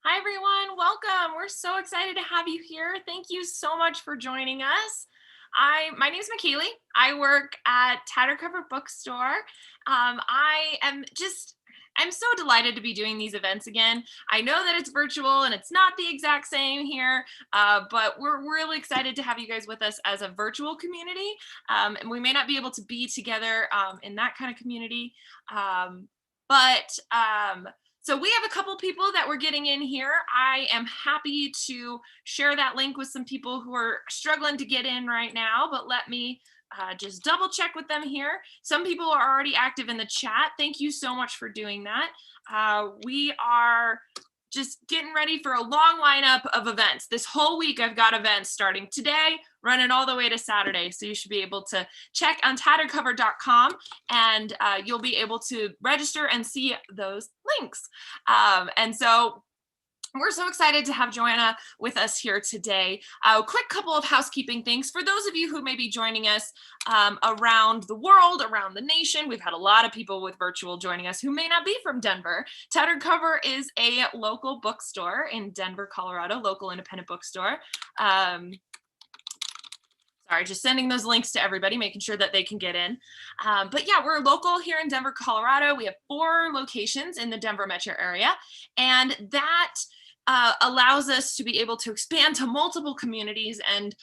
Hi, everyone. Welcome. We're so excited to have you here. Thank you so much for joining us. My name is McKaylee. I work at Tattered Bookstore. I'm so delighted to be doing these events again. I know that it's virtual and it's not the exact same here, but we're really excited to have you guys with us as a virtual community. And we may not be able to be together in that kind of community, but so we have a couple people that we're getting in here. I am happy to share that link with some people who are struggling to get in right now, but let me just double check with them here. Some people are already active in the chat. Thank you so much for doing that. We are just getting ready for a long lineup of events. This whole week I've got events starting today, running all the way to Saturday. So you should be able to check untitledcover.com and you'll be able to register and see those links. And so we're so excited to have Johanna with us here today. A quick couple of housekeeping things. For those of you who may be joining us around the world, around the nation, we've had a lot of people with virtual joining us who may not be from Denver. Tattered Cover is a local bookstore in Denver, Colorado, local independent bookstore. Sorry, just sending those links to everybody, making sure that they can get in. But yeah, we're local here in Denver, Colorado. We have 4 locations in the Denver metro area, and that allows us to be able to expand to multiple communities. And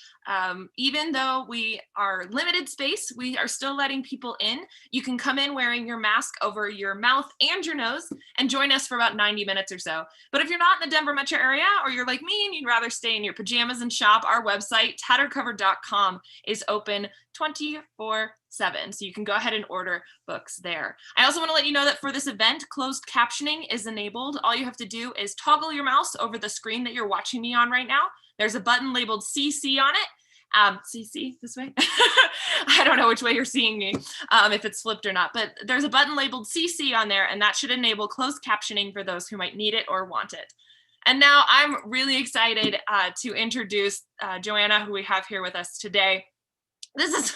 even though we are limited space, we are still letting people in. You can come in wearing your mask over your mouth and your nose and join us for about 90 minutes or so. But if you're not in the Denver metro area, or you're like me and you'd rather stay in your pajamas and shop, our website, tatteredcover.com, is open 24/7. So you can go ahead and order books there. I also want to let you know that for this event, closed captioning is enabled. All you have to do is toggle your mouse over the screen that you're watching me on right now. There's a button labeled CC on it. CC this way. I don't know which way you're seeing me, if it's flipped or not, but there's a button labeled CC on there, and that should enable closed captioning for those who might need it or want it. And now I'm really excited to introduce Johanna, who we have here with us today. This is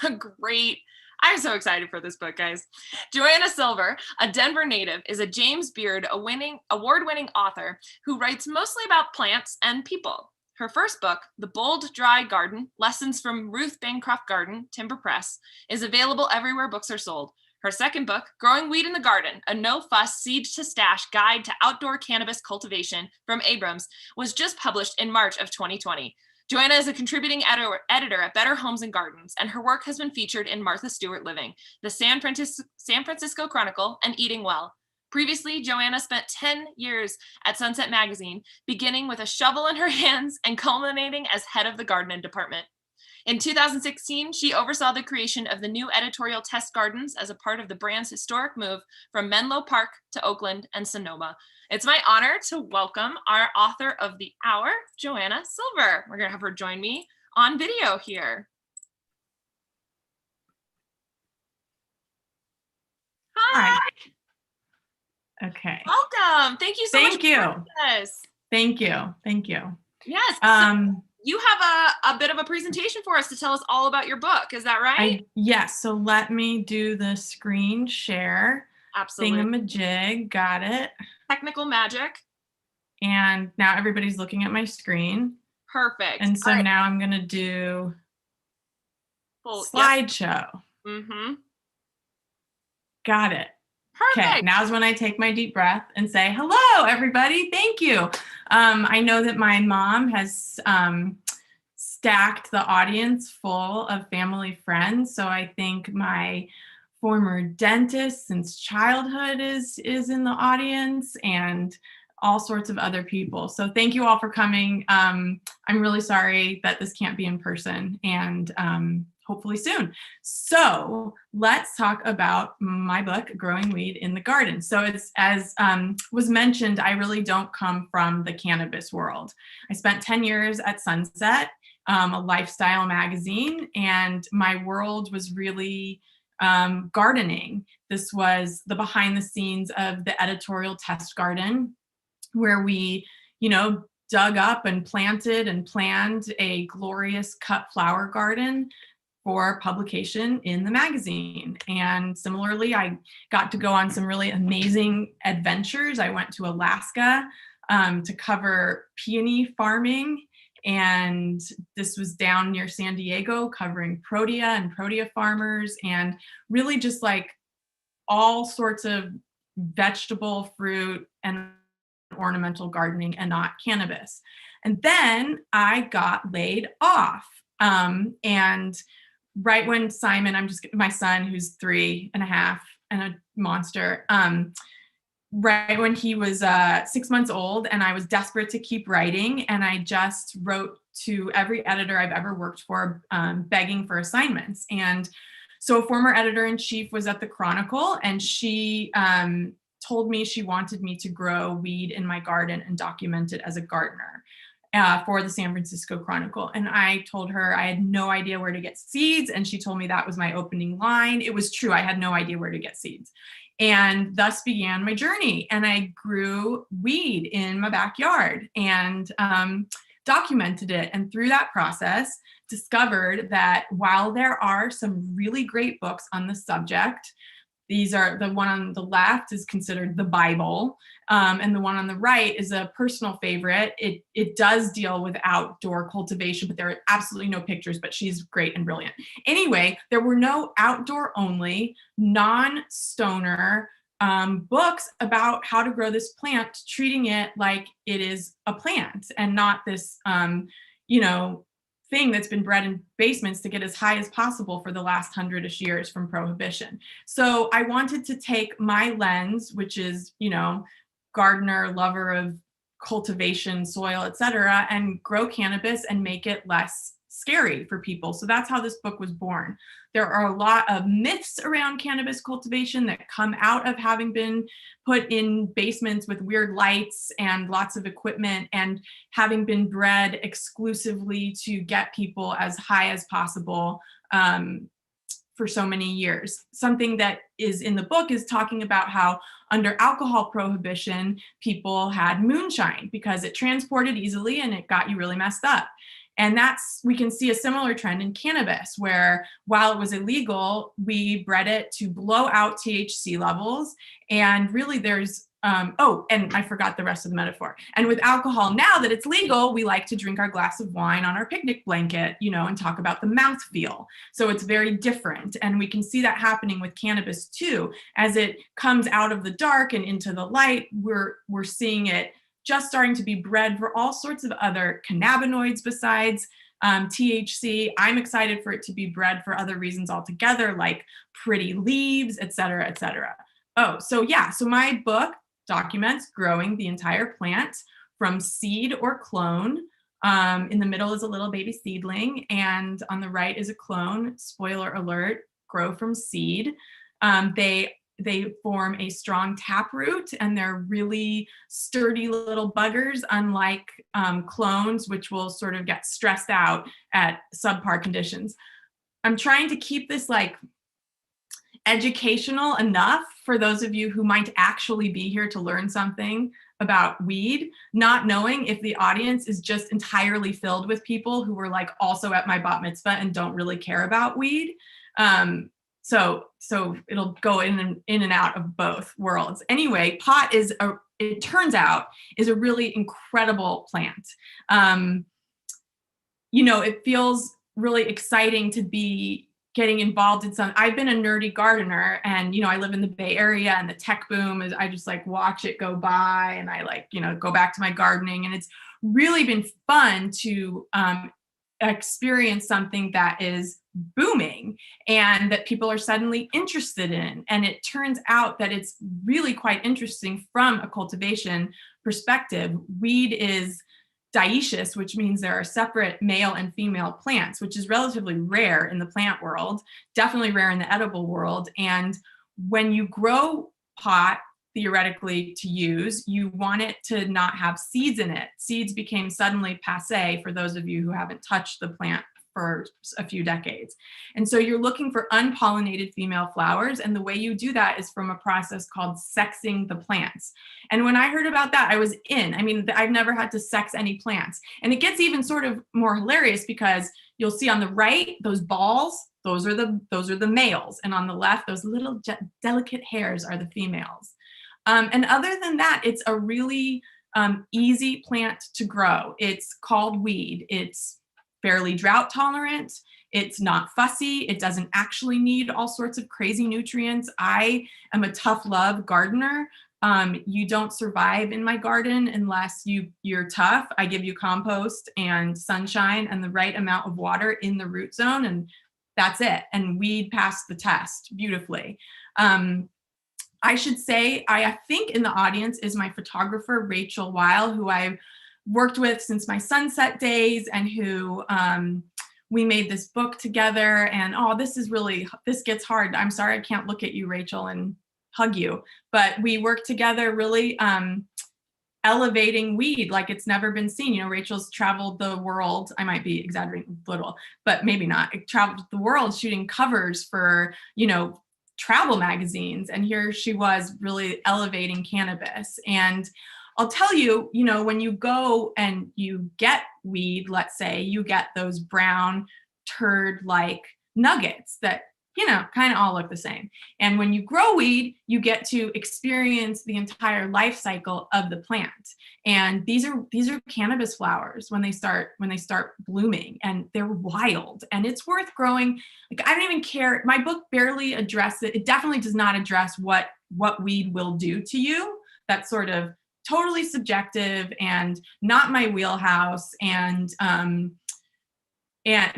I'm so excited for this book, guys. Johanna Silver, a Denver native, is a James Beard award-winning author who writes mostly about plants and people. Her first book, The Bold, Dry Garden, Lessons from Ruth Bancroft Garden, Timber Press, is available everywhere books are sold. Her second book, Growing Weed in the Garden, a no-fuss seed-to-stash guide to outdoor cannabis cultivation from Abrams, was just published in March of 2020. Johanna is a contributing editor at Better Homes and Gardens, and her work has been featured in Martha Stewart Living, the San Francisco Chronicle, and Eating Well. Previously, Johanna spent 10 years at Sunset Magazine, beginning with a shovel in her hands and culminating as head of the gardening department. In 2016, she oversaw the creation of the new editorial Test Gardens as a part of the brand's historic move from Menlo Park to Oakland and Sonoma. It's my honor to welcome our author of the hour, Johanna Silver. We're going to have her join me on video here. Hi. Okay. Welcome. Thank you so much for joining us. Thank you. Thank you. Yes. So you have a bit of a presentation for us to tell us all about your book. Is that right? Yes. So let me do the screen share. Absolutely. Thingamajig. Got it. Technical magic. And now everybody's looking at my screen. Perfect. And so now I'm going to do slideshow. Yep. Mm-hmm. Got it. Perfect. Okay, now's when I take my deep breath and say, hello, everybody. Thank you. I know that my mom has stacked the audience full of family friends. So I think my former dentist since childhood is in the audience, and all sorts of other people. So thank you all for coming. I'm really sorry that this can't be in person, and hopefully soon. So let's talk about my book, Growing Weed in the Garden. So it's, as was mentioned, I really don't come from the cannabis world. I spent 10 years at Sunset, a lifestyle magazine, and my world was really gardening. This was the behind the scenes of the editorial Test Garden, where we, dug up and planted and planned a glorious cut flower garden for publication in the magazine. And similarly, I got to go on some really amazing adventures. I went to Alaska to cover peony farming. And this was down near San Diego, covering protea and protea farmers, and really just like all sorts of vegetable, fruit, and ornamental gardening, and not cannabis. And then I got laid off. And right when Simon, my son, who's 3.5 and a monster, right when he was 6 months old, and I was desperate to keep writing, and I just wrote to every editor I've ever worked for, begging for assignments. And so a former editor-in-chief was at the Chronicle, and she told me she wanted me to grow weed in my garden and document it as a gardener for the San Francisco Chronicle. And I told her I had no idea where to get seeds, and she told me that was my opening line. It was true. I had no idea where to get seeds. And thus began my journey. And I grew weed in my backyard and documented it. And through that process, discovered that while there are some really great books on the subject, these are, the one on the left is considered the Bible, and the one on the right is a personal favorite. It does deal with outdoor cultivation, but there are absolutely no pictures, but she's great and brilliant. Anyway, there were no outdoor only, non-stoner books about how to grow this plant, treating it like it is a plant and not this, thing that's been bred in basements to get as high as possible for the last 100-ish years from prohibition. So I wanted to take my lens, which is, gardener, lover of cultivation, soil, etc., and grow cannabis and make it less scary for people. So that's how this book was born. There are a lot of myths around cannabis cultivation that come out of having been put in basements with weird lights and lots of equipment, and having been bred exclusively to get people as high as possible for so many years. Something that is in the book is talking about how under alcohol prohibition, people had moonshine because it transported easily and it got you really messed up. And we can see a similar trend in cannabis, where while it was illegal, we bred it to blow out THC levels. And really there's, and I forgot the rest of the metaphor. And with alcohol, now that it's legal, we like to drink our glass of wine on our picnic blanket, and talk about the mouthfeel. So it's very different. And we can see that happening with cannabis too. As it comes out of the dark and into the light, we're seeing it just starting to be bred for all sorts of other cannabinoids besides THC. I'm excited for it to be bred for other reasons altogether, like pretty leaves, et cetera, et cetera. So my book documents growing the entire plant from seed or clone. In the middle is a little baby seedling, and on the right is a clone. Spoiler alert, grow from seed. They form a strong taproot, and they're really sturdy little buggers, unlike clones, which will sort of get stressed out at subpar conditions. I'm trying to keep this like educational enough for those of you who might actually be here to learn something about weed, not knowing if the audience is just entirely filled with people who were like also at my bat mitzvah and don't really care about weed. So it'll go in and out of both worlds. Anyway, pot it turns out, is a really incredible plant. It feels really exciting to be getting involved in I've been a nerdy gardener, and, I live in the Bay Area, and the tech boom is, I just like watch it go by, and I go back to my gardening, and it's really been fun to experience something that is booming and that people are suddenly interested in. And it turns out that it's really quite interesting from a cultivation perspective. Weed is dioecious, which means there are separate male and female plants, which is relatively rare in the plant world, definitely rare in the edible world. And when you grow pot, theoretically to use, you want it to not have seeds in it. Seeds became suddenly passé for those of you who haven't touched the plant for a few decades. And so you're looking for unpollinated female flowers. And the way you do that is from a process called sexing the plants. And when I heard about that, I was in. I mean, I've never had to sex any plants. And it gets even sort of more hilarious because you'll see on the right, those balls, those are the males. And on the left, those little delicate hairs are the females. And other than that, it's a really easy plant to grow. It's called weed. It's fairly drought tolerant. It's not fussy. It doesn't actually need all sorts of crazy nutrients. I am a tough love gardener. You don't survive in my garden unless you're tough. I give you compost and sunshine and the right amount of water in the root zone, and that's it. And weed passed the test beautifully. I should say, I think in the audience is my photographer, Rachel Weil, who I've worked with since my Sunset days, and who we made this book together. And this gets hard. I'm sorry I can't look at you, Rachel, and hug you. But we worked together really elevating weed like it's never been seen. You know, Rachel's traveled the world. I might be exaggerating a little, but maybe not. Traveled the world shooting covers for, travel magazines. And here she was really elevating cannabis. And I'll tell you, when you go and you get weed, let's say, you get those brown turd-like nuggets that, kind of all look the same. And when you grow weed, you get to experience the entire life cycle of the plant. And these are cannabis flowers when they start blooming, and they're wild, and it's worth growing. Like, I don't even care. My book barely addresses it. It definitely does not address what weed will do to you. That's sort of totally subjective and not my wheelhouse.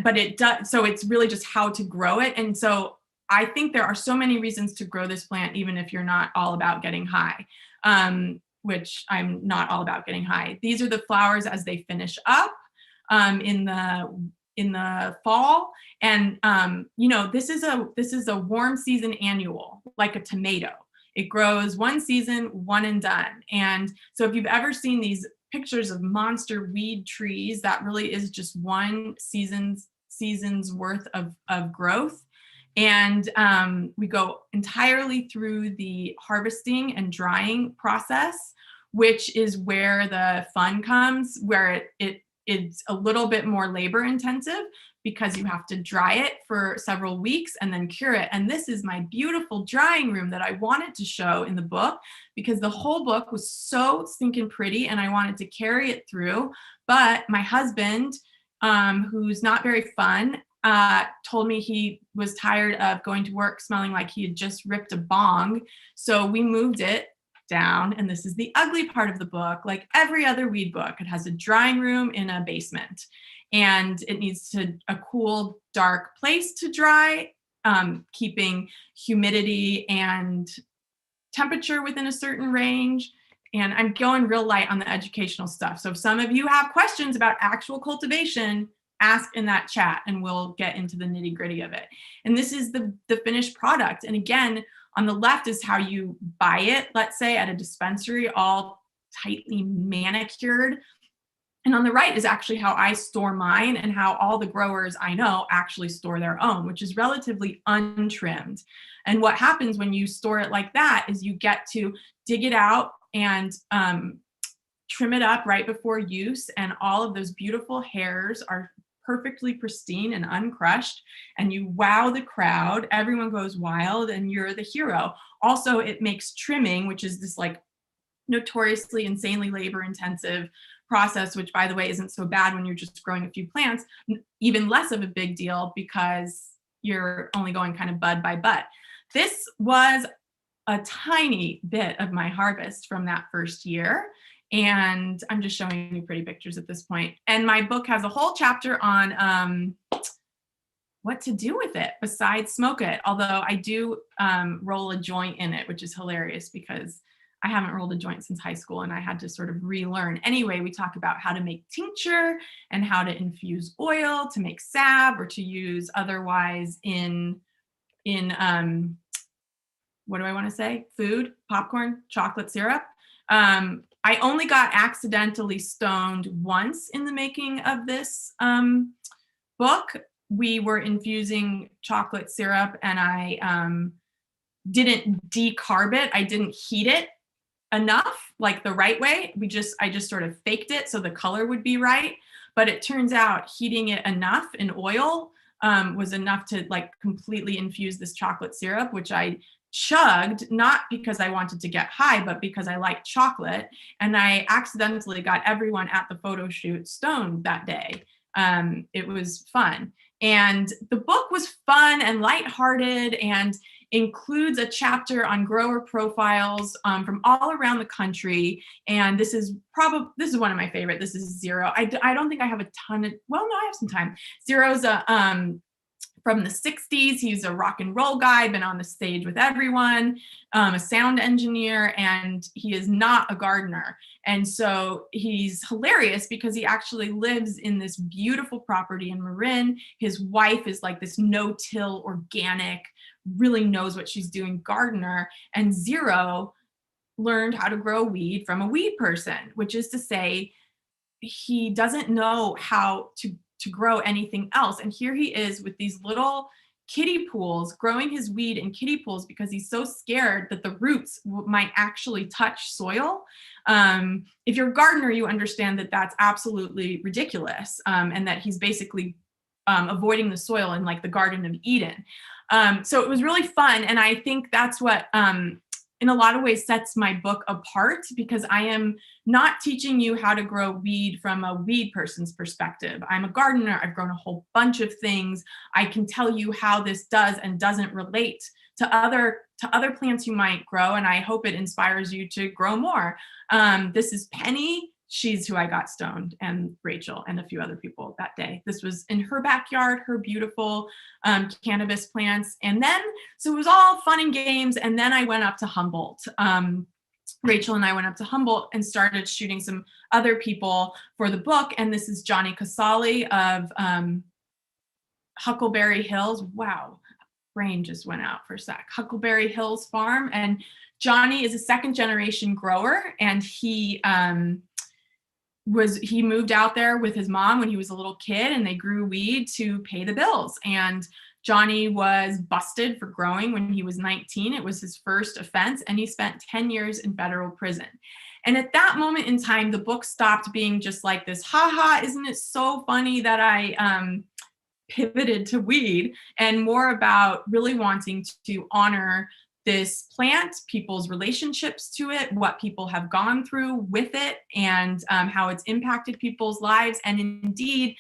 But it does, so it's really just how to grow it. And so I think there are so many reasons to grow this plant, even if you're not all about getting high, which I'm not all about getting high. These are the flowers as they finish up in the fall. And this is a warm season annual, like a tomato. It grows one season, one and done. And so if you've ever seen these pictures of monster weed trees, that really is just one season's worth of growth. And we go entirely through the harvesting and drying process, which is where the fun comes, where it's a little bit more labor intensive, because you have to dry it for several weeks and then cure it. And this is my beautiful drying room that I wanted to show in the book, because the whole book was so stinking pretty and I wanted to carry it through. But my husband, who's not very fun, told me he was tired of going to work smelling like he had just ripped a bong. So we moved it down, and this is the ugly part of the book. Like every other weed book, it has a drying room in a basement, and it needs a cool, dark place to dry, keeping humidity and temperature within a certain range. And I'm going real light on the educational stuff. So if some of you have questions about actual cultivation, ask in that chat and we'll get into the nitty gritty of it. And this is the finished product. And again, on the left is how you buy it, let's say at a dispensary, all tightly manicured. And on the right is actually how I store mine, and how all the growers I know actually store their own, which is relatively untrimmed. And what happens when you store it like that is you get to dig it out and trim it up right before use. And all of those beautiful hairs are perfectly pristine and uncrushed. And you wow the crowd. Everyone goes wild and you're the hero. Also, it makes trimming, which is this like notoriously insanely labor intensive process, which by the way isn't so bad when you're just growing a few plants, even less of a big deal because you're only going kind of bud by bud. This was a tiny bit of my harvest from that first year. And I'm just showing you pretty pictures at this point. And my book has a whole chapter on what to do with it besides smoke it. Although I do roll a joint in it, which is hilarious because I haven't rolled a joint since high school and I had to sort of relearn. Anyway, we talk about how to make tincture and how to infuse oil to make salve, or to use otherwise in what do I want to say? Food, popcorn, chocolate syrup. I only got accidentally stoned once in the making of this book. We were infusing chocolate syrup and I didn't decarb it. I didn't heat it enough, like the right way. I just sort of faked it so the color would be right. But it turns out heating it enough in oil was enough to like completely infuse this chocolate syrup, which I chugged, not because I wanted to get high, but because I liked chocolate. And I accidentally got everyone at the photo shoot stoned that day. It was fun. And the book was fun and lighthearted and includes a chapter on grower profiles from all around the country. And this is one of my favorite. This is Zero. I don't think I have a ton of, well, no, I have some time. Zero's from the 60s. He's a rock and roll guy, been on the stage with everyone, a sound engineer, and he is not a gardener. And so he's hilarious because he actually lives in this beautiful property in Marin. His wife is like this no-till, organic, really knows what she's doing gardener. And Zero learned how to grow weed from a weed person, which is to say he doesn't know how to grow anything else. And here he is with these little kiddie pools, growing his weed in kiddie pools because he's so scared that the roots might actually touch soil. If you're a gardener, you understand that that's absolutely ridiculous, and that he's basically avoiding the soil in like the Garden of Eden. So it was really fun. And I think that's what, in a lot of ways, sets my book apart, because I am not teaching you how to grow weed from a weed person's perspective. I'm a gardener. I've grown a whole bunch of things. I can tell you how this does and doesn't relate to other plants you might grow, and I hope it inspires you to grow more. This is Penny. She's who I got stoned, and Rachel and a few other people that day. This was in her backyard, her beautiful cannabis plants. And then, so it was all fun and games. And then I went up to Humboldt. Rachel and I went up to Humboldt and started shooting some other people for the book. And this is Johnny Casali of Huckleberry Hills. Wow, brain just went out for a sec. Huckleberry Hills Farm. And Johnny is a second generation grower, and he moved out there with his mom when he was a little kid, and they grew weed to pay the bills. And Johnny was busted for growing when he was 19. It was his first offense, and he spent 10 years in federal prison. And at that moment in time, the book stopped being just like this, haha, isn't it so funny that I pivoted to weed, and more about really wanting to honor this plant, people's relationships to it, what people have gone through with it, and how it's impacted people's lives. And indeed,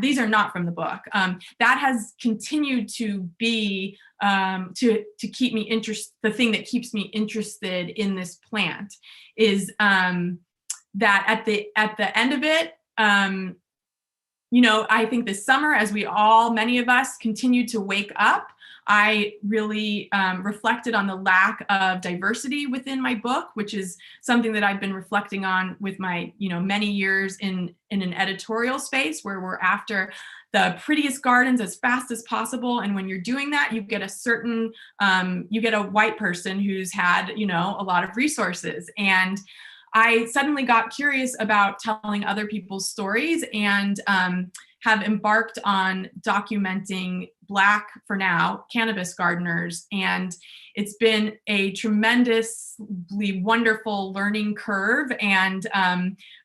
these are not from the book. That has continued to be to keep me interested. The thing that keeps me interested in this plant is that at the end of it, I think this summer, as many of us continued to wake up, I really reflected on the lack of diversity within my book, which is something that I've been reflecting on with my, many years in an editorial space where we're after the prettiest gardens as fast as possible. And when you're doing that, you get a white person who's had, a lot of resources. And I suddenly got curious about telling other people's stories, and have embarked on documenting Black, for now, cannabis gardeners. And it's been a tremendously wonderful learning curve, and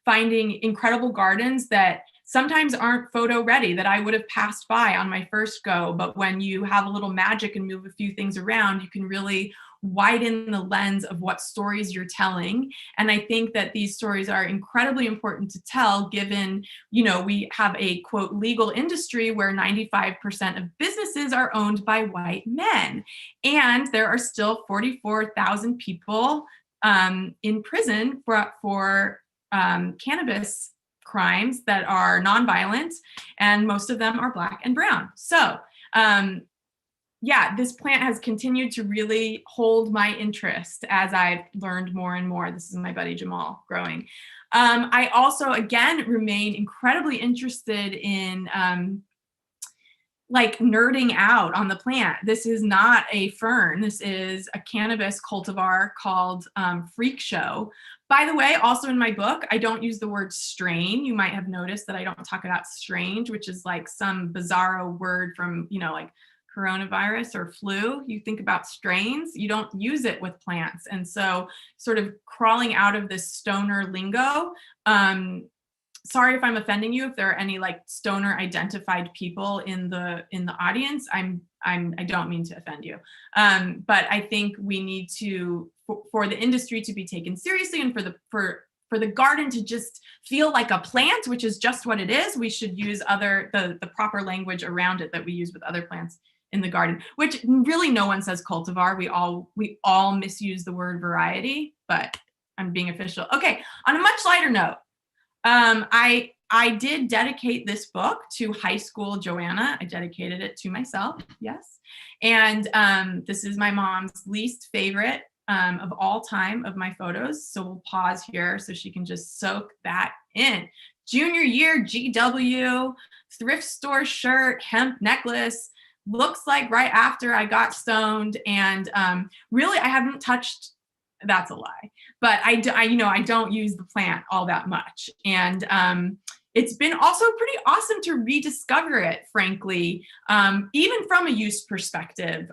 finding incredible gardens that sometimes aren't photo ready, that I would have passed by on my first go. But when you have a little magic and move a few things around, you can really widen the lens of what stories you're telling. And I think that these stories are incredibly important to tell, given, we have a quote legal industry where 95% of businesses are owned by white men. And there are still 44,000 people in prison for cannabis crimes that are nonviolent, and most of them are Black and brown. So this plant has continued to really hold my interest as I've learned more and more. This is my buddy Jamal growing. I also, again, remain incredibly interested in nerding out on the plant. This is not a fern. This is a cannabis cultivar called Freak Show. By the way, also in my book, I don't use the word strain. You might have noticed that I don't talk about strange, which is like some bizarro word from, like coronavirus or flu. You think about strains, you don't use it with plants. And so sort of crawling out of this stoner lingo, sorry if I'm offending you, if there are any like stoner identified people in the audience. I don't mean to offend you. But I think we need to, for the industry to be taken seriously, and for the garden to just feel like a plant, which is just what it is, we should use the proper language around it that we use with other plants in the garden, which really no one says cultivar. We all misuse the word variety, but I'm being official. Okay, on a much lighter note, I did dedicate this book to high school Johanna. I dedicated it to myself, yes. And this is my mom's least favorite of all time of my photos. So we'll pause here so she can just soak that in. Junior year GW, thrift store shirt, hemp necklace. Looks like right after I got stoned, and really I haven't touched. That's a lie, but I don't use the plant all that much, and it's been also pretty awesome to rediscover it, frankly, even from a use perspective.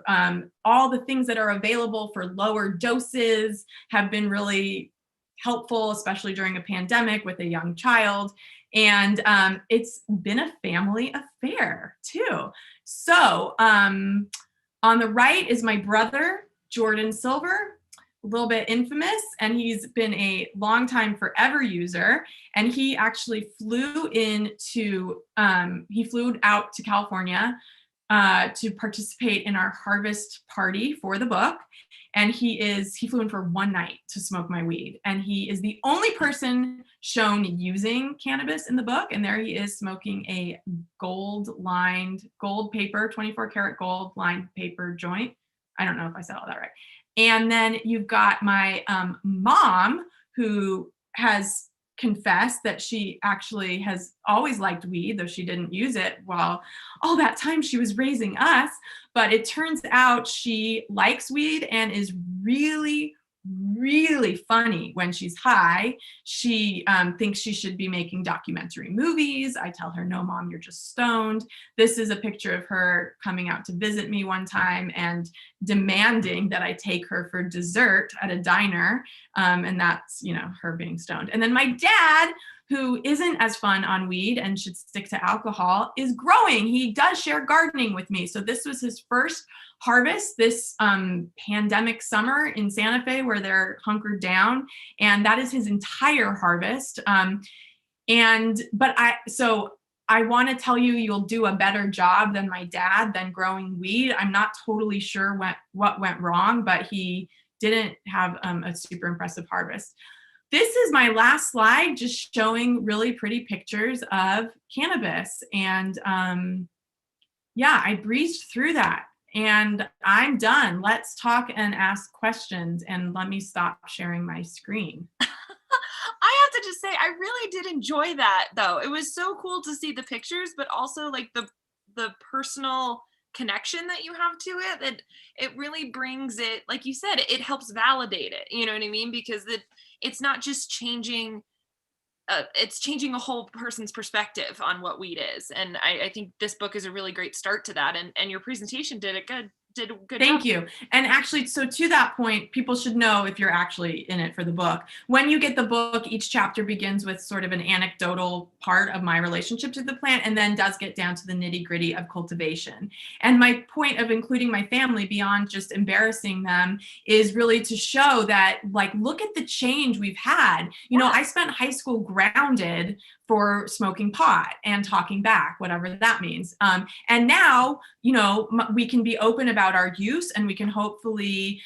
All the things that are available for lower doses have been really helpful, especially during a pandemic with a young child. And it's been a family affair too. So on the right is my brother, Johanna Silver, a little bit infamous, and he's been a longtime forever user. And he actually flew out to California to participate in our harvest party for the book. And he flew in for one night to smoke my weed. And he is the only person shown using cannabis in the book. And there he is smoking a gold paper, 24 karat gold lined paper joint. I don't know if I said all that right. And then you've got my mom, who has confessed that she actually has always liked weed, though she didn't use it while all that time she was raising us. But it turns out she likes weed and is really, really funny when she's high. She thinks she should be making documentary movies. I tell her, no, Mom, you're just stoned. This is a picture of her coming out to visit me one time and demanding that I take her for dessert at a diner. And that's, her being stoned. And then my dad, who isn't as fun on weed and should stick to alcohol, is growing. He does share gardening with me. So this was his first harvest this pandemic summer in Santa Fe, where they're hunkered down. And that is his entire harvest. But I want to tell you, you'll do a better job than my dad than growing weed. I'm not totally sure what went wrong, but he didn't have a super impressive harvest. This is my last slide, just showing really pretty pictures of cannabis. And I breezed through that. And I'm done. Let's talk and ask questions, and let me stop sharing my screen. I have to just say, I really did enjoy that, though. It was so cool to see the pictures, but also like the personal connection that you have to it, that it really brings it, like you said, it helps validate it. You know what I mean? Because it's not just changing, it's changing a whole person's perspective on what weed is. And I think this book is a really great start to that. And your presentation did a good Thank you. And actually, so to that point, people should know, if you're actually in it for the book, when you get the book, each chapter begins with sort of an anecdotal part of my relationship to the plant, and then does get down to the nitty gritty of cultivation. And my point of including my family, beyond just embarrassing them, is really to show that, like, look at the change we've had. I spent high school grounded for smoking pot and talking back, whatever that means. And now, we can be open about our use, and we can hopefully,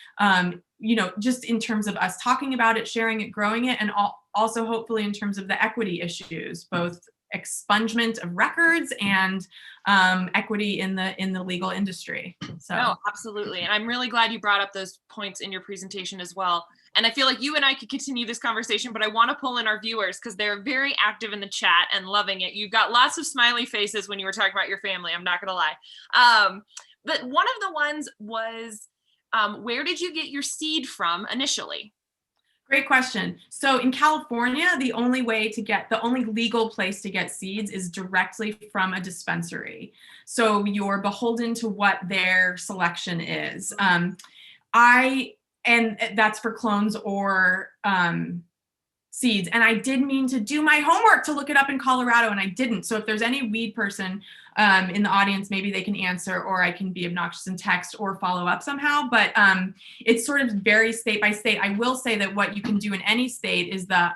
just in terms of us talking about it, sharing it, growing it, and also hopefully in terms of the equity issues, both expungement of records and equity in the legal industry. So. No, absolutely. And I'm really glad you brought up those points in your presentation as well. And I feel like you and I could continue this conversation, but I want to pull in our viewers because they're very active in the chat and loving it. You got lots of smiley faces when you were talking about your family. I'm not going to lie. But one of the ones was, where did you get your seed from initially? Great question. So in California, the only legal place to get seeds is directly from a dispensary. So you're beholden to what their selection is. And that's for clones or seeds. And I did mean to do my homework to look it up in Colorado, and I didn't. So if there's any weed person in the audience, maybe they can answer, or I can be obnoxious and text or follow up somehow. But it's sort of very state by state. I will say that what you can do in any state is buy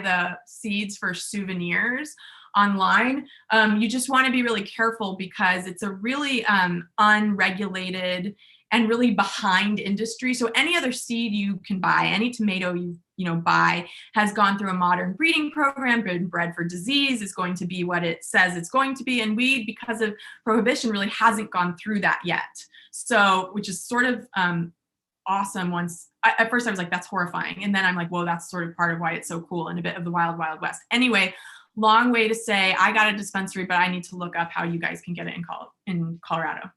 the seeds for souvenirs online. You just want to be really careful because it's a really unregulated and really behind industry. So any other seed you can buy, any tomato you buy, has gone through a modern breeding program, been bred for disease, is going to be what it says it's going to be. And weed, because of prohibition, really hasn't gone through that yet. So, which is sort of awesome. At first I was like, that's horrifying. And then I'm like, whoa, that's sort of part of why it's so cool and a bit of the wild, wild west. Anyway, long way to say I got a dispensary, but I need to look up how you guys can get it in Colorado.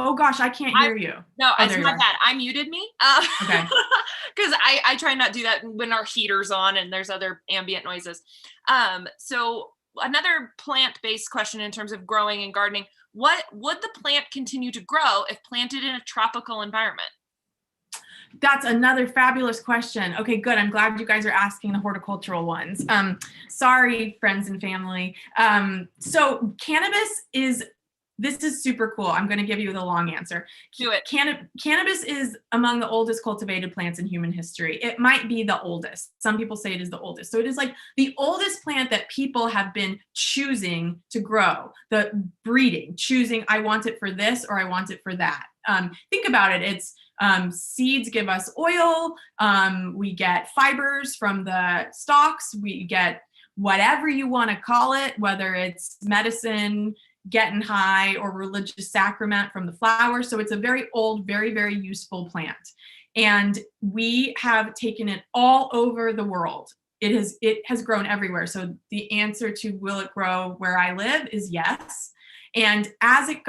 Oh gosh, I can't hear you. No, it's my bad. I muted me. Okay. Because I try not to do that when our heater's on and there's other ambient noises. So another plant-based question in terms of growing and gardening. What would the plant continue to grow if planted in a tropical environment? That's another fabulous question. Okay, good. I'm glad you guys are asking the horticultural ones. Sorry, friends and family. So this is super cool. I'm going to give you the long answer. Do it. Cannabis is among the oldest cultivated plants in human history. It might be the oldest. Some people say it is the oldest. So it is like the oldest plant that people have been choosing to grow, choosing, I want it for this or I want it for that. Think about it. It's seeds give us oil. We get fibers from the stalks. We get whatever you want to call it, whether it's medicine, getting high, or religious sacrament from the flower. So it's a very old, very, very useful plant. And we have taken it all over the world. It has grown everywhere. So the answer to will it grow where I live is yes. And as it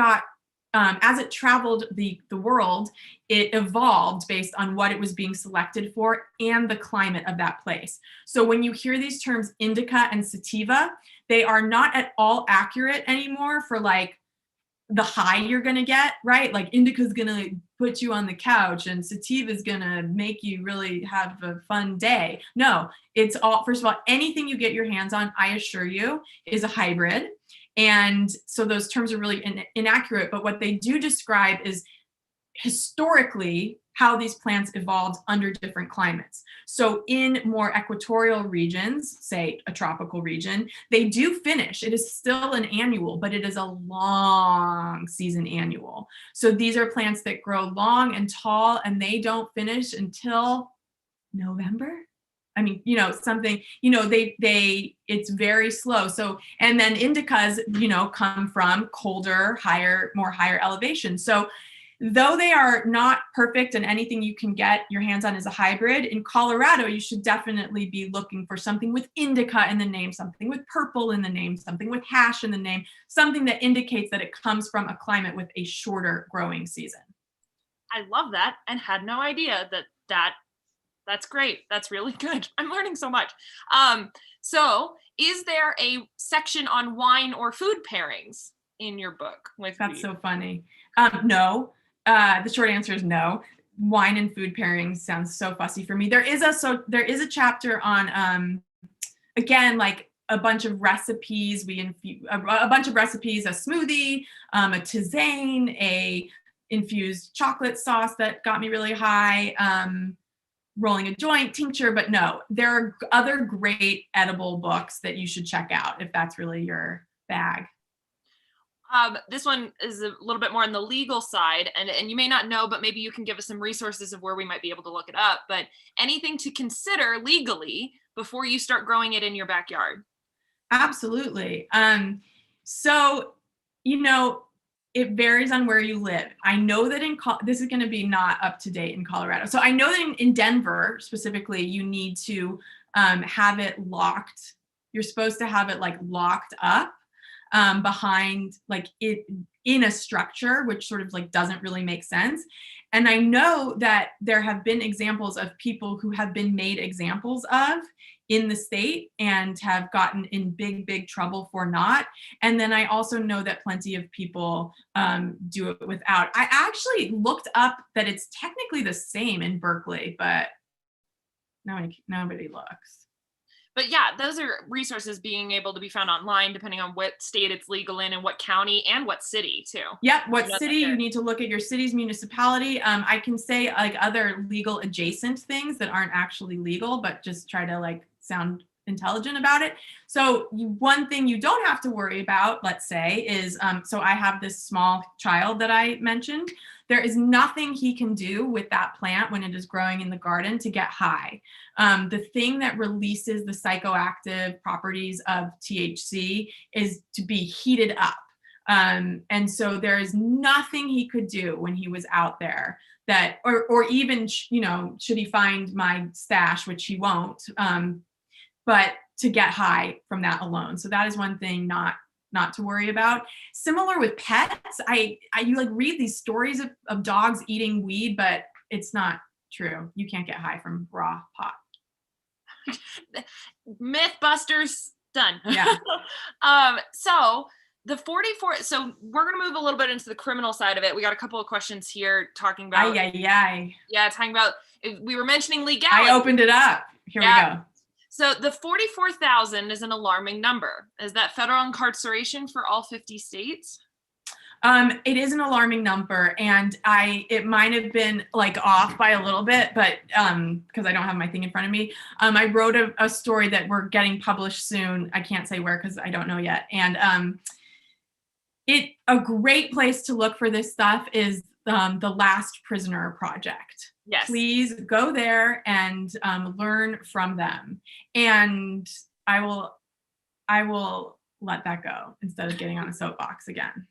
traveled the world, it evolved based on what it was being selected for and the climate of that place. So when you hear these terms indica and sativa, they are not at all accurate anymore for like the high you're going to get, right? Like indica is going to put you on the couch and sativa is going to make you really have a fun day. No, it's all, first of all, anything you get your hands on, I assure you, is a hybrid. And so those terms are really inaccurate, but what they do describe is historically how these plants evolved under different climates. So in more equatorial regions, say a tropical region, they do finish. It is still an annual, but it is a long season annual. So these are plants that grow long and tall, and they don't finish until November. I mean, it's very slow. So, and then indicas, come from colder, more higher elevation. So though they are not perfect and anything you can get your hands on is a hybrid, in Colorado, you should definitely be looking for something with indica in the name, something with purple in the name, something with hash in the name, something that indicates that it comes from a climate with a shorter growing season. I love that and had no idea that's great. That's really good. I'm learning so much. So is there a section on wine or food pairings in your book? That's so funny. No. The short answer is no. Wine and food pairings sounds so fussy for me. There is a chapter on again, like a bunch of recipes. We infuse a bunch of recipes, a smoothie, a tisane, a infused chocolate sauce that got me really high, rolling a joint, tincture. But no, there are other great edible books that you should check out if that's really your bag. This one is a little bit more on the legal side, and you may not know, but maybe you can give us some resources of where we might be able to look it up. But anything to consider legally before you start growing it in your backyard? Absolutely. So, it varies on where you live. I know that this is going to be not up to date in Colorado. So I know that in Denver specifically, you need to have it locked. You're supposed to have it like locked up behind like it in a structure, which sort of like doesn't really make sense. And I know that there have been examples of people who have been made examples of in the state and have gotten in big trouble for not. And then I also know that plenty of people do it without. I actually looked up that it's technically the same in Berkeley, but nobody looks. But yeah, those are resources being able to be found online, depending on what state it's legal in and what county and what city too. Yep, what city, you need to look at your city's municipality. I can say like other legal adjacent things that aren't actually legal, but just try to like sound intelligent about it. So one thing you don't have to worry about, let's say, is, so I have this small child that I mentioned. There is nothing he can do with that plant when it is growing in the garden to get high. The thing that releases the psychoactive properties of THC is to be heated up. And so there is nothing he could do when he was out there that, or even, you know, should he find my stash, which he won't, but to get high from that alone. So that is one thing not to worry about. Similar with pets, you like read these stories of dogs eating weed, but it's not true. You can't get high from raw pot. Mythbusters done. Yeah. So the 44, so we're going to move a little bit into the criminal side of it. We got a couple of questions here talking about, talking about, we were mentioning legality. I opened it up. Here we go. So the 44,000 is an alarming number. Is that federal incarceration for all 50 states? It is an alarming number, and it might have been like off by a little bit, but because I don't have my thing in front of me, I wrote a story that we're getting published soon. I can't say where because I don't know yet. And a great place to look for this stuff is the Last Prisoner Project. Yes. Please go there and learn from them. And I will let that go instead of getting on a soapbox again.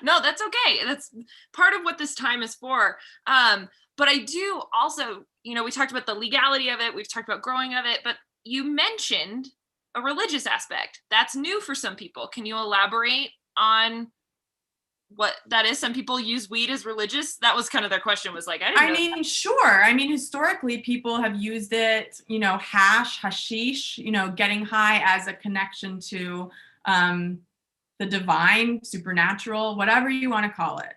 No, that's okay. That's part of what this time is for. But I do also, you know, we talked about the legality of it. We've talked about growing of it, but you mentioned a religious aspect. That's new for some people. Can you elaborate on what that is? Some people use weed as religious. That was kind of their question, was like, I mean, sure. I mean, historically, people have used it, you know, hashish, you know, getting high as a connection to the divine, supernatural, whatever you want to call it.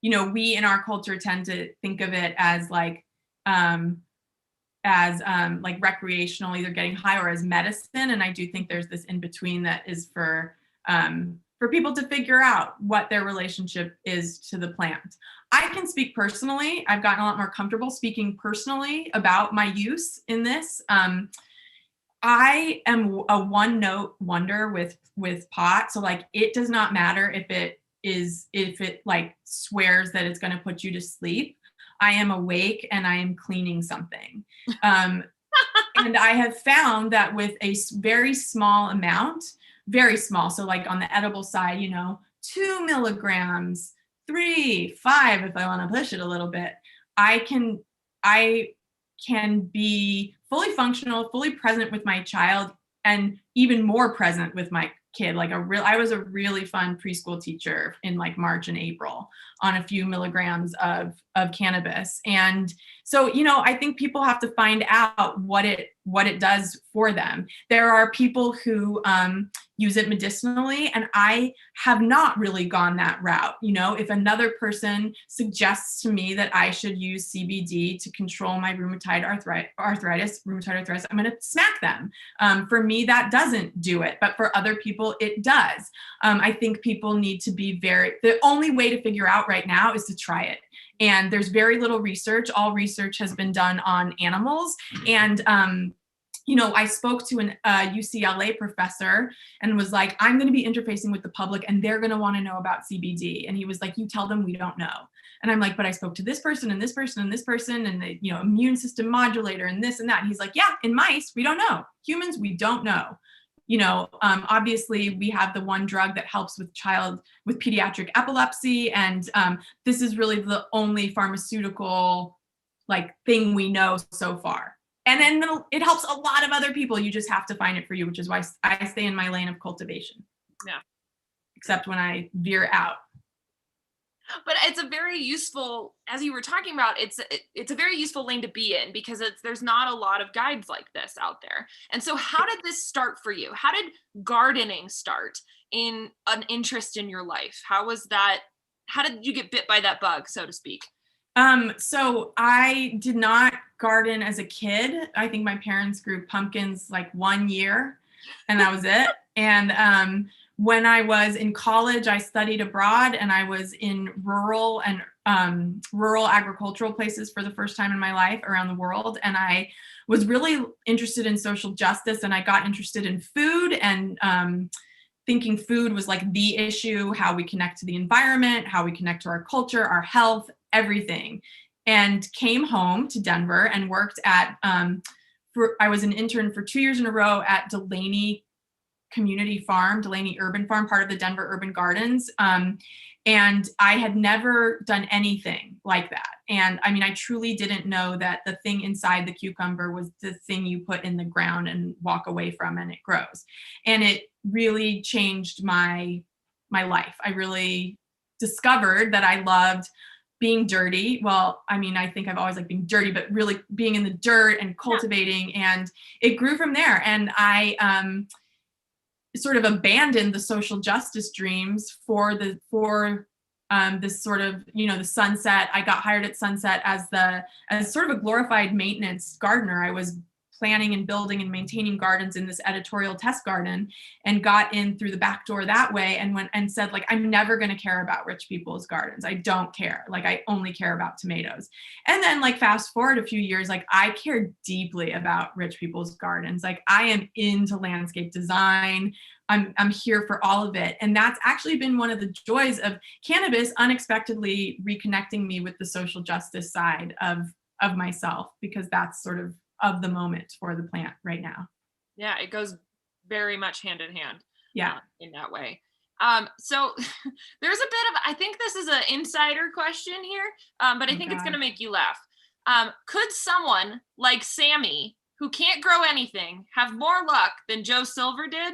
You know, we in our culture tend to think of it as like recreational, either getting high or as medicine. And I do think there's this in between that is for people to figure out what their relationship is to the plant. I can speak personally. I've gotten a lot more comfortable speaking personally about my use in this. I am a one-note wonder with pot. So like, it does not matter if it like swears that it's going to put you to sleep. I am awake and I am cleaning something. And I have found that with a very small amount, very small. So like on the edible side, you know, 2 milligrams, 3, 5, if I want to push it a little bit, I can be fully functional, fully present with my child, and even more present with my kid. Like I was a really fun preschool teacher in like March and April on a few milligrams of cannabis. And so, you know, I think people have to find out what it does for them. There are people who use it medicinally, and I have not really gone that route. You know, if another person suggests to me that I should use CBD to control my rheumatoid arthritis, I'm going to smack them. For me, that doesn't do it, but for other people, it does. I think people need to be the only way to figure out right now is to try it. And there's very little research. All research has been done on animals. And, you know, I spoke to a UCLA professor and was like, I'm going to be interfacing with the public and they're going to want to know about CBD. And he was like, you tell them we don't know. And I'm like, but I spoke to this person and this person and this person and the, you know, immune system modulator and this and that. And he's like, yeah, in mice, we don't know. Humans, we don't know. You know, obviously we have the one drug that helps with pediatric epilepsy. And this is really the only pharmaceutical like thing we know so far. And then it helps a lot of other people. You just have to find it for you, which is why I stay in my lane of cultivation. Yeah. Except when I veer out. But it's a very useful, as you were talking about, it's a very useful lane to be in because there's not a lot of guides like this out there. And so how did this start for you? How did gardening start in an interest in your life? How did you get bit by that bug, so to speak? So I did not garden as a kid. I think my parents grew pumpkins like 1 year and that was it. And when I was in college, I studied abroad and I was in rural and rural agricultural places for the first time in my life around the world. And I was really interested in social justice, and I got interested in food and thinking food was like the issue, how we connect to the environment, how we connect to our culture, our health, everything. And came home to Denver and worked at, I was an intern for 2 years in a row at Delaney Community Farm, Delaney Urban Farm, part of the Denver Urban Gardens. And I had never done anything like that. And I mean, I truly didn't know that the thing inside the cucumber was the thing you put in the ground and walk away from and it grows. And it really changed my life. I really discovered that I loved being dirty. Well, I mean, I think I've always liked being dirty, but really being in the dirt and cultivating. And it grew from there. And I sort of abandoned the social justice dreams for this sort of, the Sunset. I got hired at Sunset as sort of a glorified maintenance gardener. I was planning and building and maintaining gardens in this editorial test garden, and got in through the back door that way, and went and said, like, I'm never going to care about rich people's gardens. I don't care. Like, I only care about tomatoes. And then, like, fast forward a few years, like, I care deeply about rich people's gardens. Like, I am into landscape design. I'm here for all of it. And that's actually been one of the joys of cannabis, unexpectedly reconnecting me with the social justice side of myself, because that's sort of the moment for the plant right now. Yeah, it goes very much hand in hand. Yeah. In that way. So there's a bit of, I think this is an insider question here, but I think it's going to make you laugh. Could someone like Sammy, who can't grow anything, have more luck than Joe Silver did?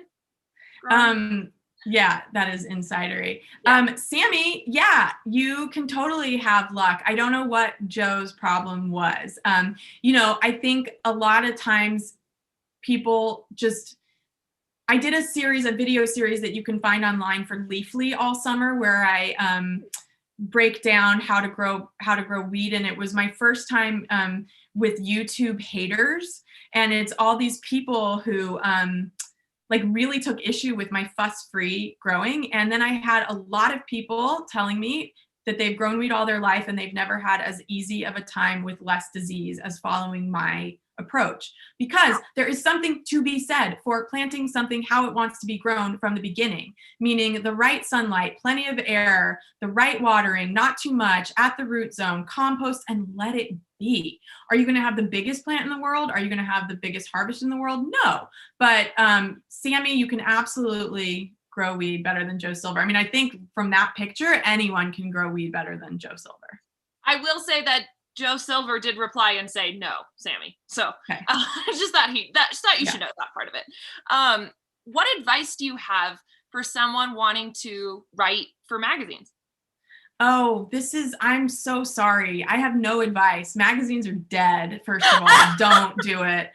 Yeah, that is insidery. Yeah. Sammy, yeah, you can totally have luck. I don't know what Joe's problem was. I think a lot of times people I did a video series that you can find online for Leafly all summer, where I break down how to grow weed. And it was my first time with YouTube haters. And it's all these people who really took issue with my fuss-free growing. And then I had a lot of people telling me that they've grown weed all their life and they've never had as easy of a time with less disease as following my approach. Because there is something to be said for planting something how it wants to be grown from the beginning, meaning the right sunlight, plenty of air, the right watering, not too much, at the root zone, compost, and let it be. Are you going to have the biggest plant in the world? Are you going to have the biggest harvest in the world? No. But Sammy, you can absolutely grow weed better than Joe Silver. I mean, I think from that picture, anyone can grow weed better than Joe Silver. I will say that Joe Silver did reply and say, no, Sammy. So okay. Just thought you should know that part of it. What advice do you have for someone wanting to write for magazines? Oh, I'm so sorry. I have no advice. Magazines are dead, first of all. Don't do it.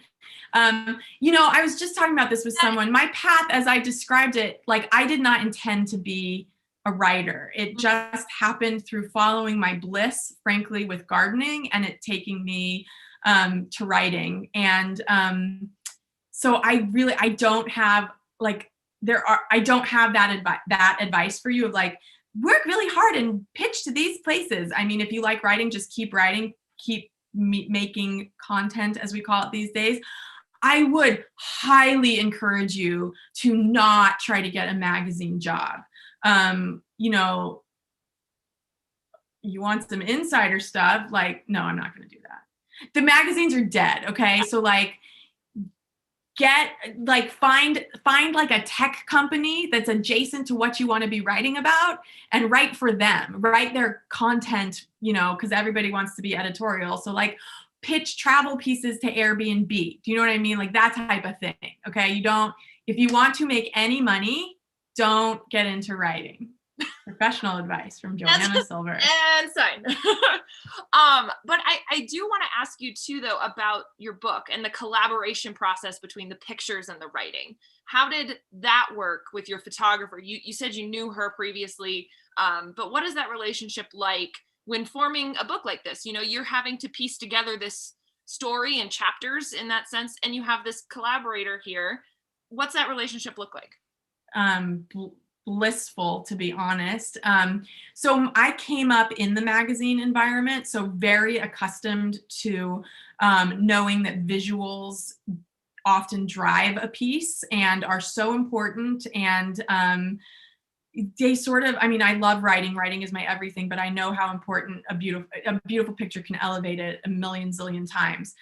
I was just talking about this with someone. My path, as I described it, like, I did not intend to be a writer. It just happened through following my bliss, frankly, with gardening, and it taking me to writing. And so I don't have that advice for you of like, work really hard and pitch to these places. I mean, if you like writing, just keep writing, keep making content, as we call it these days. I would highly encourage you to not try to get a magazine job. You want some insider stuff, like, no, I'm not going to do that. The magazines are dead. Okay. So find like a tech company that's adjacent to what you want to be writing about and write for them, write their content, because everybody wants to be editorial. So pitch travel pieces to Airbnb. Do you know what I mean? Like that type of thing. Okay. If you want to make any money, don't get into writing. Professional advice from That's Johanna Silver. and sign. But I do want to ask you too, though, about your book and the collaboration process between the pictures and the writing. How did that work with your photographer? You said you knew her previously, but what is that relationship like when forming a book like this? You know, you're having to piece together this story and chapters in that sense, and you have this collaborator here. What's that relationship look like? bl- Blissful, to be honest. So I came up in the magazine environment, so very accustomed to knowing that visuals often drive a piece and are so important. And they sort of, I mean, I love writing. Writing is my everything, but I know how important a beautiful picture can elevate it a million zillion times.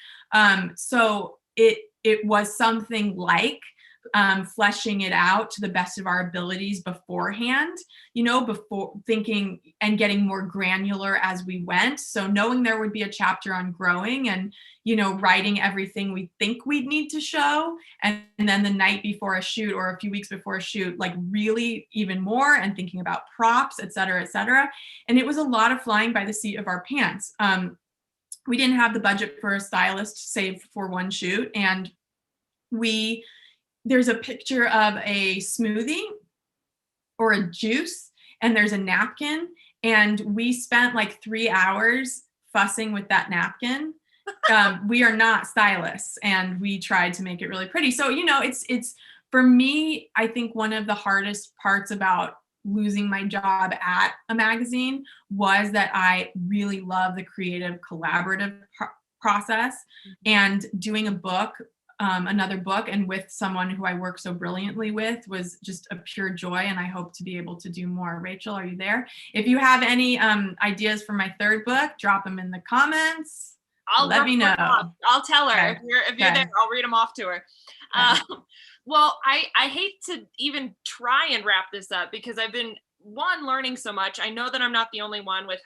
So it was something like fleshing it out to the best of our abilities beforehand, before thinking and getting more granular as we went. So knowing there would be a chapter on growing and, writing everything we think we'd need to show. And then the night before a shoot or a few weeks before a shoot, like really even more and thinking about props, et cetera, et cetera. And it was a lot of flying by the seat of our pants. We didn't have the budget for a stylist save for one shoot. And there's a picture of a smoothie or a juice, and there's a napkin, and we spent like 3 hours fussing with that napkin. We are not stylists, and we tried to make it really pretty. So, it's for me, I think one of the hardest parts about losing my job at a magazine was that I really love the creative collaborative process, and doing a book, another book, and with someone who I work so brilliantly with was just a pure joy, and I hope to be able to do more. Rachel, are you there? If you have any ideas for my third book, drop them in the comments. Let me know. I'll tell her. Okay. If you're there, I'll read them off to her. Okay. Well, I hate to even try and wrap this up because I've been learning so much. I know that I'm not the only one with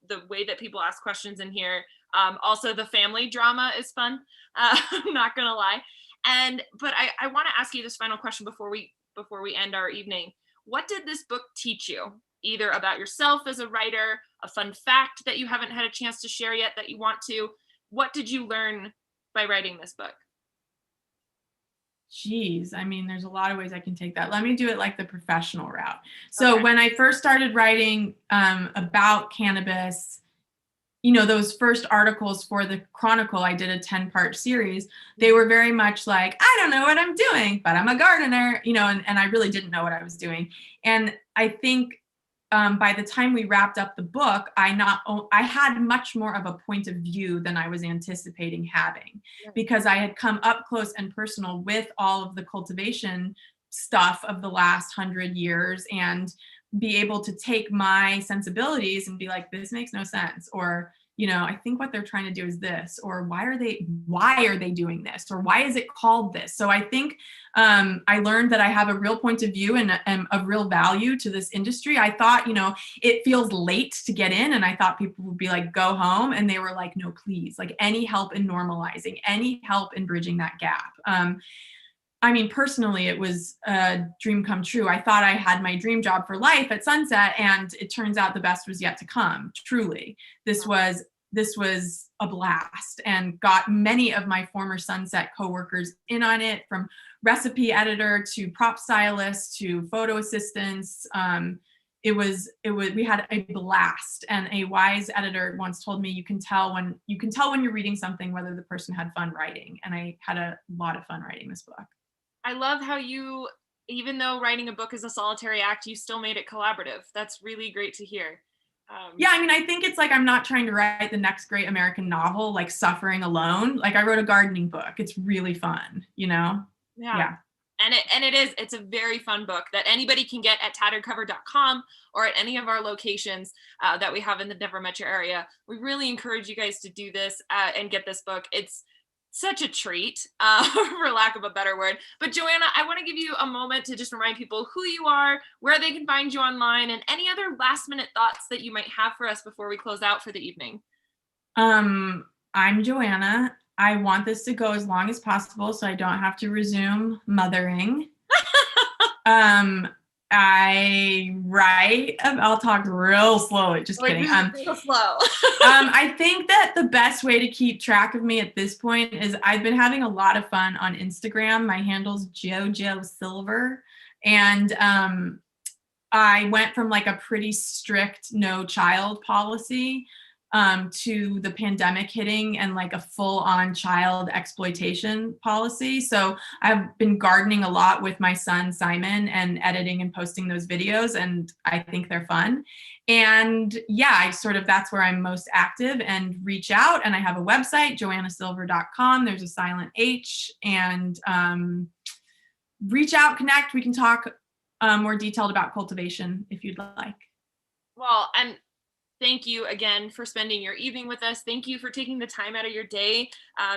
the way that people ask questions in here. Also, the family drama is fun. I'm not gonna lie. But I want to ask you this final question before we end our evening. What did this book teach you? Either about yourself as a writer, a fun fact that you haven't had a chance to share yet that you want to. What did you learn by writing this book? Geez, I mean, there's a lot of ways I can take that. Let me do it like the professional route. So when I first started writing about cannabis, those first articles for the Chronicle, I did a 10-part series. They were very much like, I don't know what I'm doing, but I'm a gardener, and I really didn't know what I was doing. And I think by the time we wrapped up the book, I had much more of a point of view than I was anticipating having, because I had come up close and personal with all of the cultivation stuff of the last 100 years and be able to take my sensibilities and be like, this makes no sense, or I think what they're trying to do is this, or why are they doing this, or why is it called this? So I think I learned that I have a real point of view and of real value to this industry. I thought, it feels late to get in, and I thought people would be like, go home, and they were like, no, please, like any help in normalizing, any help in bridging that gap. I mean, personally, it was a dream come true. I thought I had my dream job for life at Sunset, and it turns out the best was yet to come. Truly, this was a blast, and got many of my former Sunset coworkers in on it, from recipe editor to prop stylist to photo assistants. We had a blast, and a wise editor once told me, you can tell when you're reading something whether the person had fun writing, and I had a lot of fun writing this book. I love how you, even though writing a book is a solitary act, you still made it collaborative. That's really great to hear. Yeah, I mean, I think it's like, I'm not trying to write the next great American novel, like suffering alone. Like, I wrote a gardening book. It's really fun, Yeah. And it's a very fun book that anybody can get at tatteredcover.com or at any of our locations that we have in the Denver metro area. We really encourage you guys to do this and get this book. It's such a treat, for lack of a better word. But Johanna, I want to give you a moment to just remind people who you are, where they can find you online, and any other last minute thoughts that you might have for us before we close out for the evening. I'm Johanna. I want this to go as long as possible so I don't have to resume mothering. I write. I'll talk real slowly. Just kidding. Real slow. I think that the best way to keep track of me at this point is I've been having a lot of fun on Instagram. My handle's Jojo Silver, and I went from like a pretty strict no child policy to the pandemic hitting and like a full on child exploitation policy. So I've been gardening a lot with my son, Simon, and editing and posting those videos. And I think they're fun. And yeah, that's where I'm most active and reach out. And I have a website, johannasilver.com. There's a silent H, and reach out, connect. We can talk more detailed about cultivation if you'd like. Well, and thank you again for spending your evening with us. Thank you for taking the time out of your day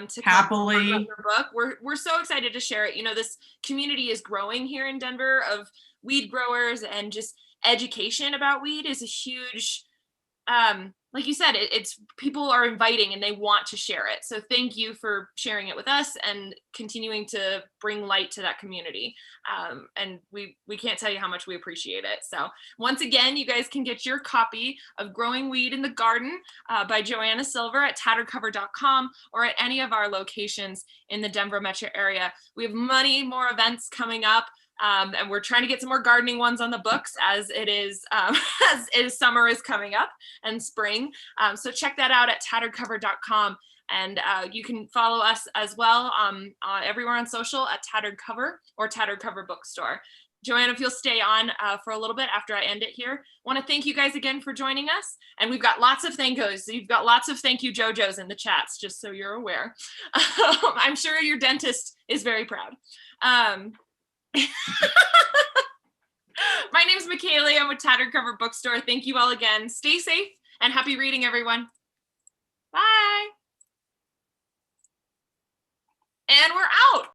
to happily talk about your book. We're so excited to share it. You know, this community is growing here in Denver of weed growers, and just education about weed is a huge, like you said, it's people are inviting and they want to share it. So thank you for sharing it with us and continuing to bring light to that community. And we can't tell you how much we appreciate it. So once again, you guys can get your copy of Growing Weed in the Garden by Johanna Silver at tatteredcover.com or at any of our locations in the Denver metro area. We have many more events coming up. And we're trying to get some more gardening ones on the books as it is summer is coming up and spring. So check that out at tatteredcover.com. And you can follow us as well everywhere on social at Tattered Cover or Tattered Cover Bookstore. Joanna, if you'll stay on for a little bit after I end it here, I want to thank you guys again for joining us. And we've got lots of thank yous. You've got lots of thank you JoJos in the chats, just so you're aware. I'm sure your dentist is very proud. My name's McKaylee. I'm with Tattered Cover Bookstore. Thank you all again. Stay safe and happy reading, everyone. Bye. And we're out.